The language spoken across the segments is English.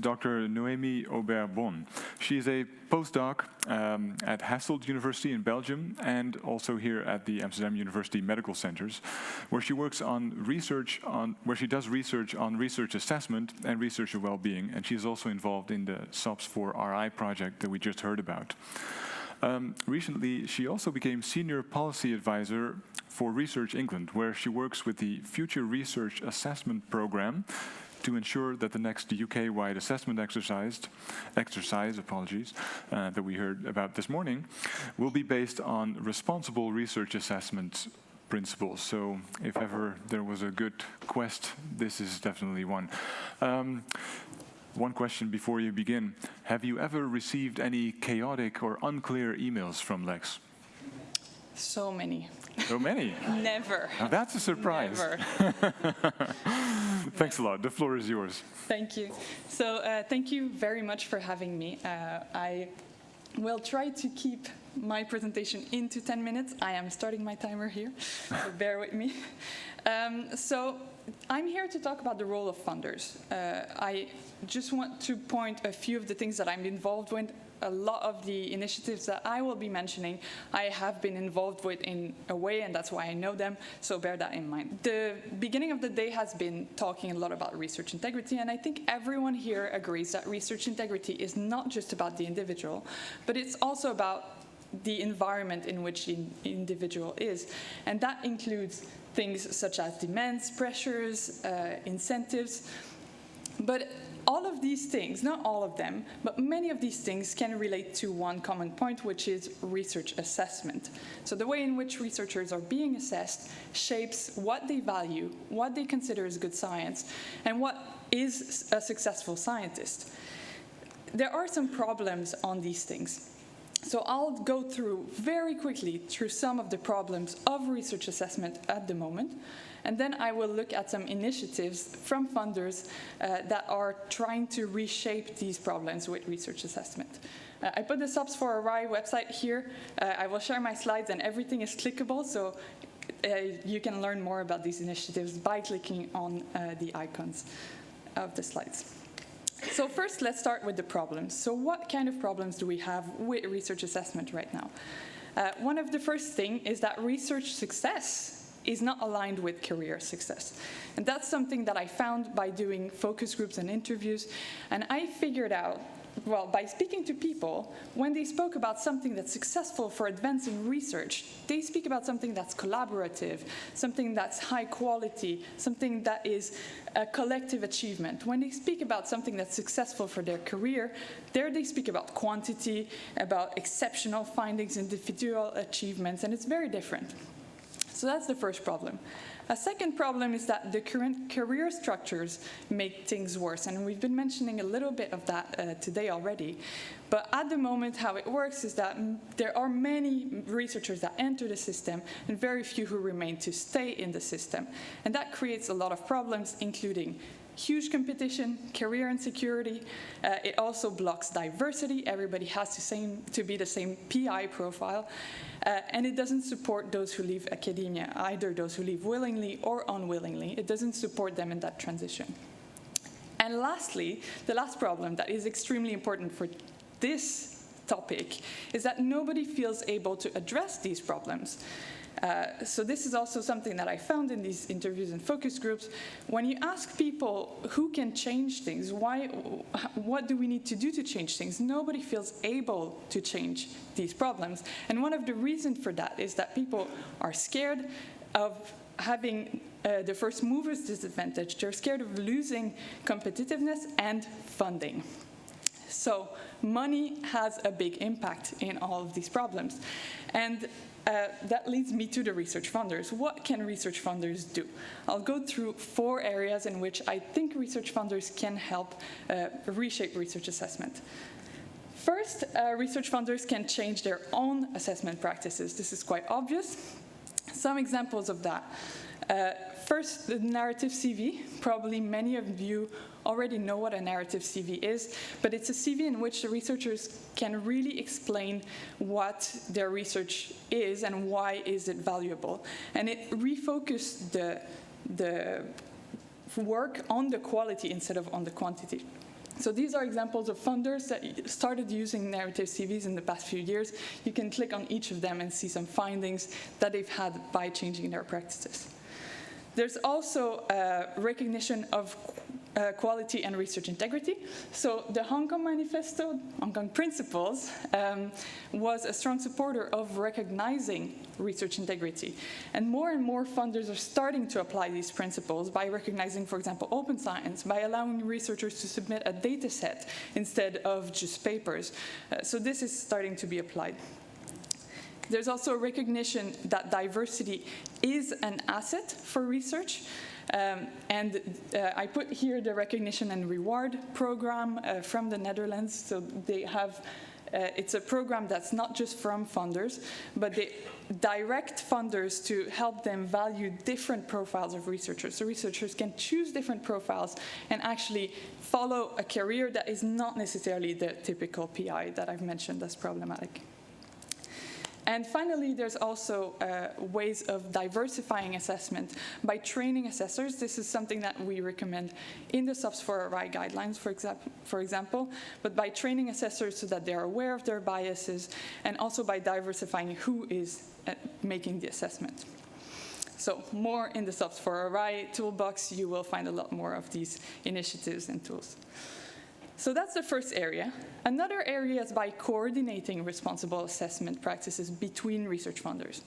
Dr. Noemie Aubert Bonn. She is a postdoc at Hasselt University in Belgium and also here at the Amsterdam University Medical Centers, where she works on does research on research assessment and researcher well-being, and she is also involved in the SOPS for RI project that we just heard about. Recently, she also became Senior Policy Advisor for Research England, where she works with the Future Research Assessment Programme to ensure that the next UK-wide assessment exercise that we heard about this morning will be based on responsible research assessment principles. So if ever there was a good quest, this is definitely one. One question before you begin. Have you ever received any chaotic or unclear emails from Lex? So many. So many? Never. Now that's a surprise. Never. Thanks a lot. The floor is yours. Thank you. So thank you very much for having me. I will try to keep my presentation into 10 minutes. I am starting my timer here, so bear with me. So I'm here to talk about the role of funders. I just want to point a few of the things that I'm involved with. A lot of the initiatives that I will be mentioning, I have been involved with in a way, and that's why I know them, so bear that in mind. The beginning of the day has been talking a lot about research integrity, and I think everyone here agrees that research integrity is not just about the individual, but it's also about the environment in which the individual is. And that includes things such as demands, pressures, incentives, but all of these things, not all of them, but many of these things can relate to one common point, which is research assessment. So the way in which researchers are being assessed shapes what they value, what they consider as good science, and what is a successful scientist. There are some problems on these things. So I'll go through very quickly through some of the problems of research assessment at the moment. And then I will look at some initiatives from funders that are trying to reshape these problems with research assessment. I put the SOPS for RI website here. I will share my slides, and everything is clickable, so you can learn more about these initiatives by clicking on the icons of the slides. So first, let's start with the problems. So what kind of problems do we have with research assessment right now? One of the first things is that research success is not aligned with career success. And that's something that I found by doing focus groups and interviews. And I figured out, well, by speaking to people, when they spoke about something that's successful for advancing research, they speak about something that's collaborative, something that's high quality, something that is a collective achievement. When they speak about something that's successful for their career, there they speak about quantity, about exceptional findings, individual achievements, and it's very different. So that's the first problem. A second problem is that the current career structures make things worse, and we've been mentioning a little bit of that today already. But at the moment, how it works is that there are many researchers that enter the system and very few who remain to stay in the system. And that creates a lot of problems, including huge competition, career insecurity. It also blocks diversity. Everybody has to be the same PI profile. And it doesn't support those who leave academia, either those who leave willingly or unwillingly. It doesn't support them in that transition. And lastly, the last problem that is extremely important for this topic is that nobody feels able to address these problems. So this is also something that I found in these interviews and focus groups. When you ask people who can change things, what do we need to do to change things, nobody feels able to change these problems. And one of the reasons for that is that people are scared of having the first mover's disadvantage. They're scared of losing competitiveness and funding. So money has a big impact in all of these problems. And that leads me to the research funders. What can research funders do? I'll go through 4 areas in which I think research funders can help reshape research assessment. First, research funders can change their own assessment practices. This is quite obvious. Some examples of that. First, the narrative CV. Probably many of you already know what a narrative CV is, but it's a CV in which the researchers can really explain what their research is and why is it valuable. And it refocused the work on the quality instead of on the quantity. So these are examples of funders that started using narrative CVs in the past few years. You can click on each of them and see some findings that they've had by changing their practices. There's also recognition of quality and research integrity. So the Hong Kong Manifesto, Hong Kong Principles, was a strong supporter of recognizing research integrity. And more funders are starting to apply these principles by recognizing, for example, open science, by allowing researchers to submit a data set instead of just papers. So this is starting to be applied. There's also a recognition that diversity is an asset for research. I put here the recognition and reward program from the Netherlands. So they have, it's a program that's not just from funders, but they direct funders to help them value different profiles of researchers. So researchers can choose different profiles and actually follow a career that is not necessarily the typical PI that I've mentioned as problematic. And finally, there's also ways of diversifying assessment by training assessors. This is something that we recommend in the SOPs for RI guidelines, for example, but by training assessors so that they're aware of their biases, and also by diversifying who is making the assessment. So more in the SOPs for RI toolbox, you will find a lot more of these initiatives and tools. So that's the first area. Another area is by coordinating responsible assessment practices between research funders.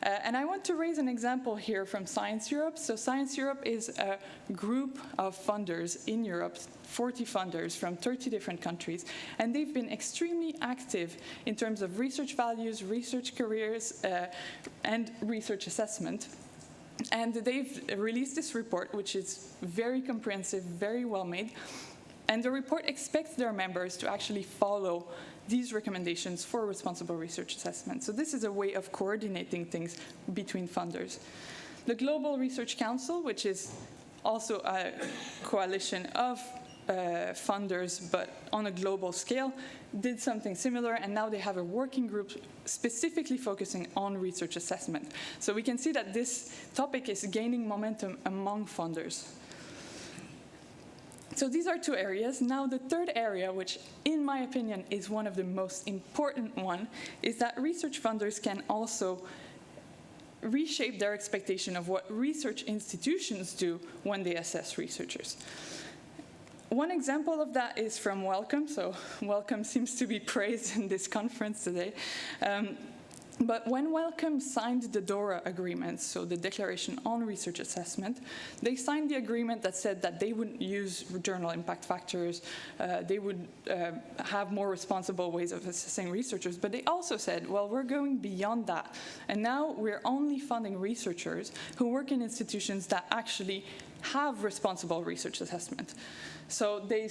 And I want to raise an example here from Science Europe. So Science Europe is a group of funders in Europe, 40 funders from 30 different countries, and they've been extremely active in terms of research values, research careers, and research assessment. And they've released this report, which is very comprehensive, very well made. And the report expects their members to actually follow these recommendations for responsible research assessment. So this is a way of coordinating things between funders. The Global Research Council, which is also a coalition of funders, but on a global scale, did something similar, and now they have a working group specifically focusing on research assessment. So we can see that this topic is gaining momentum among funders. So these are two areas. Now the third area, which in my opinion is one of the most important one, is that research funders can also reshape their expectation of what research institutions do when they assess researchers. One example of that is from Wellcome. So Wellcome seems to be praised in this conference today. But when Wellcome signed the DORA agreement, so the Declaration on Research Assessment, they signed the agreement that said that they wouldn't use journal impact factors, they would have more responsible ways of assessing researchers, but they also said, well, we're going beyond that. And now we're only funding researchers who work in institutions that actually have responsible research assessment. So they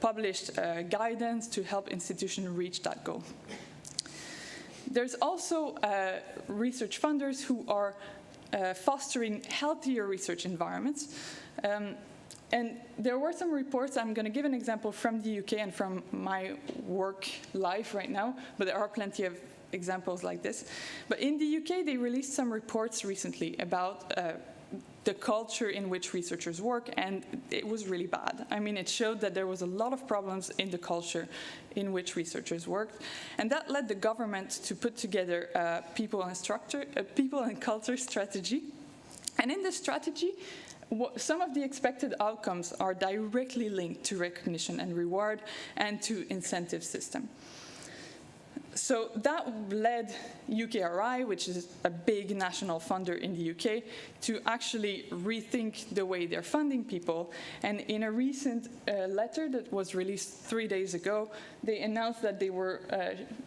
published guidance to help institutions reach that goal. There's also research funders who are fostering healthier research environments. And there were some reports, I'm going to give an example from the UK and from my work life right now, but there are plenty of examples like this. But in the UK, they released some reports recently about the culture in which researchers work, and it was really bad. I mean, it showed that there was a lot of problems in the culture in which researchers worked, and that led the government to put together a people and culture strategy. And in this strategy, some of the expected outcomes are directly linked to recognition and reward and to incentive system. So that led UKRI, which is a big national funder in the UK, to actually rethink the way they're funding people. And in a recent letter that was released 3 days ago, they announced that they were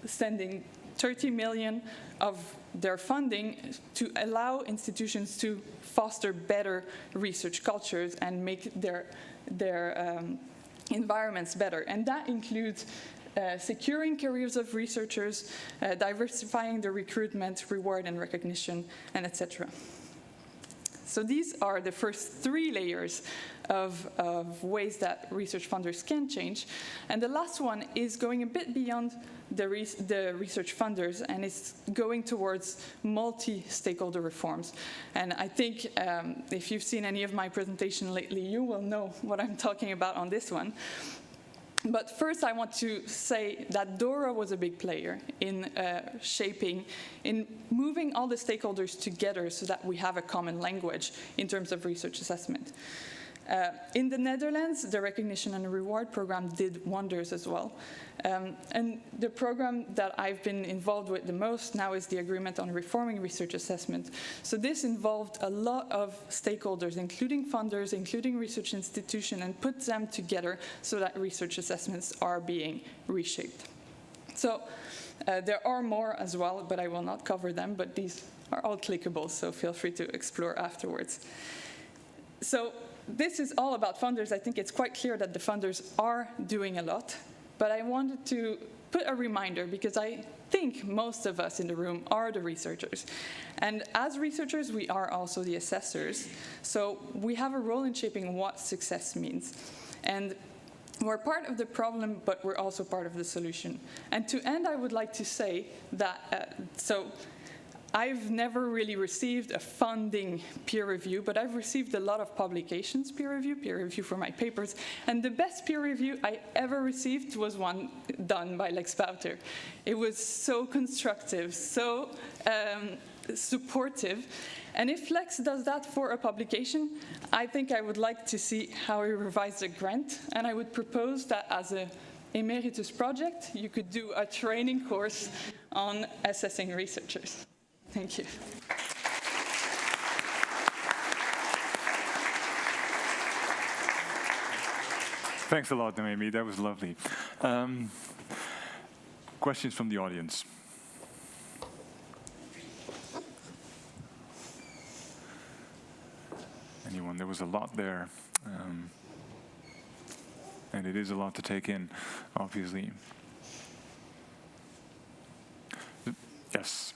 sending 30 million of their funding to allow institutions to foster better research cultures and make their environments better. And that includes securing careers of researchers, diversifying the recruitment, reward and recognition, and etc. So these are the first 3 layers of ways that research funders can change. And the last one is going a bit beyond the research funders, and it's going towards multi-stakeholder reforms. And I think if you've seen any of my presentation lately, you will know what I'm talking about on this one. But first, I want to say that DORA was a big player in shaping, in moving all the stakeholders together so that we have a common language in terms of research assessment. In the Netherlands, the Recognition and Reward program did wonders as well. And the program that I've been involved with the most now is the Agreement on Reforming Research Assessment. So this involved a lot of stakeholders, including funders, including research institutions, and put them together so that research assessments are being reshaped. So there are more as well, but I will not cover them, but these are all clickable, so feel free to explore afterwards. So this is all about funders. I think it's quite clear that the funders are doing a lot, but I wanted to put a reminder because I think most of us in the room are the researchers. And as researchers, we are also the assessors. So we have a role in shaping what success means. And we're part of the problem, but we're also part of the solution. And to end, I would like to say that, I've never really received a funding peer review, but I've received a lot of publications peer review for my papers. And the best peer review I ever received was one done by Lex Bouter. It was so constructive, so supportive. And if Lex does that for a publication, I think I would like to see how he revised a grant. And I would propose that as a emeritus project, you could do a training course on assessing researchers. Thank you. Thanks a lot, Noémie. That was lovely. Questions from the audience? Anyone? There was a lot there. And it is a lot to take in, obviously. Yes.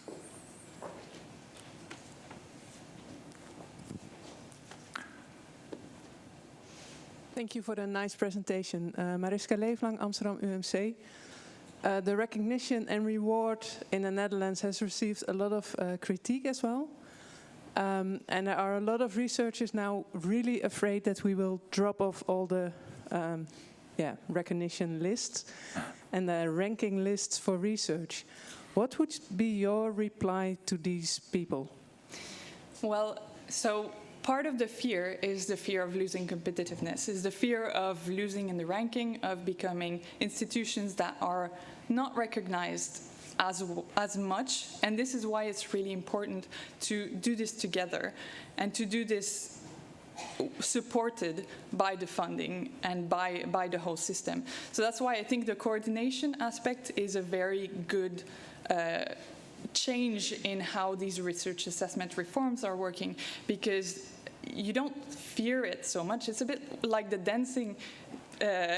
Thank you for the nice presentation. Mariska Leeflang, Amsterdam UMC. The recognition and reward in the Netherlands has received a lot of critique as well. And there are a lot of researchers now really afraid that we will drop off all the recognition lists and the ranking lists for research. What would be your reply to these people? Well, so part of the fear is the fear of losing competitiveness, is the fear of losing in the ranking, of becoming institutions that are not recognized as much. And this is why it's really important to do this together and to do this supported by the funding and by the whole system. So that's why I think the coordination aspect is a very good change in how these research assessment reforms are working, because you don't fear it so much. It's a bit like the dancing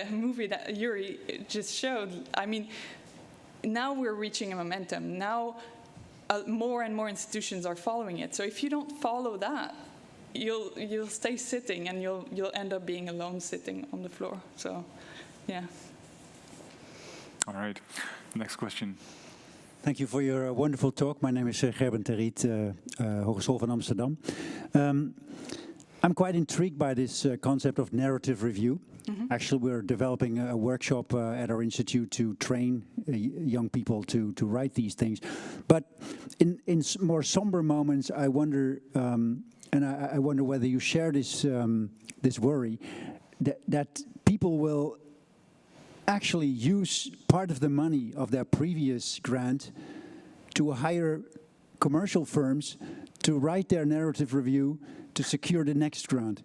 movie that Yuri just showed. I mean, now we're reaching a momentum. Now more and more institutions are following it. So if you don't follow that, you'll stay sitting and you'll end up being alone sitting on the floor. So, yeah. All right. Next question. Thank you for your wonderful talk. My name is Gerben Terriet, Hogeschool van Amsterdam. I'm quite intrigued by this concept of narrative review. Mm-hmm. Actually, we're developing a workshop at our institute to train young people to write these things. But in more somber moments, I wonder, and I wonder whether you share this this worry that people will actually use part of the money of their previous grant to hire commercial firms to write their narrative review to secure the next grant.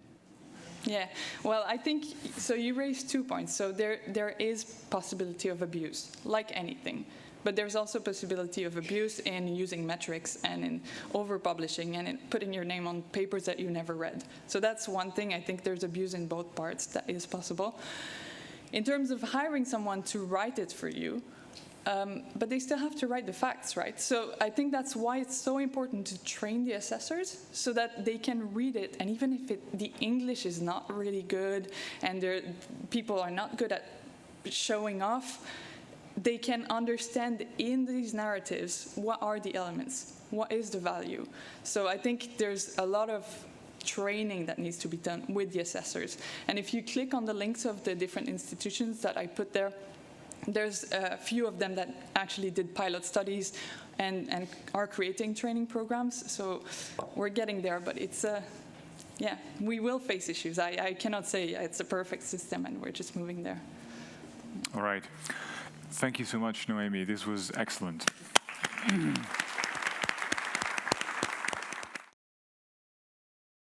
Yeah, well, I think, so you raised 2 points. So there is possibility of abuse, like anything. But there's also possibility of abuse in using metrics and in over-publishing and in putting your name on papers that you never read. So that's one thing. I think there's abuse in both parts that is possible. In terms of hiring someone to write it for you, but they still have to write the facts, right? So I think that's why it's so important to train the assessors so that they can read it, and even if the English is not really good and people are not good at showing off, they can understand in these narratives what are the elements, what is the value. So I think there's a lot of training that needs to be done with the assessors. And if you click on the links of the different institutions that I put there, there's a few of them that actually did pilot studies and are creating training programs. So we're getting there, but it's yeah, we will face issues. I cannot say it's a perfect system and we're just moving there. All right. Thank you so much, Noémie. This was excellent.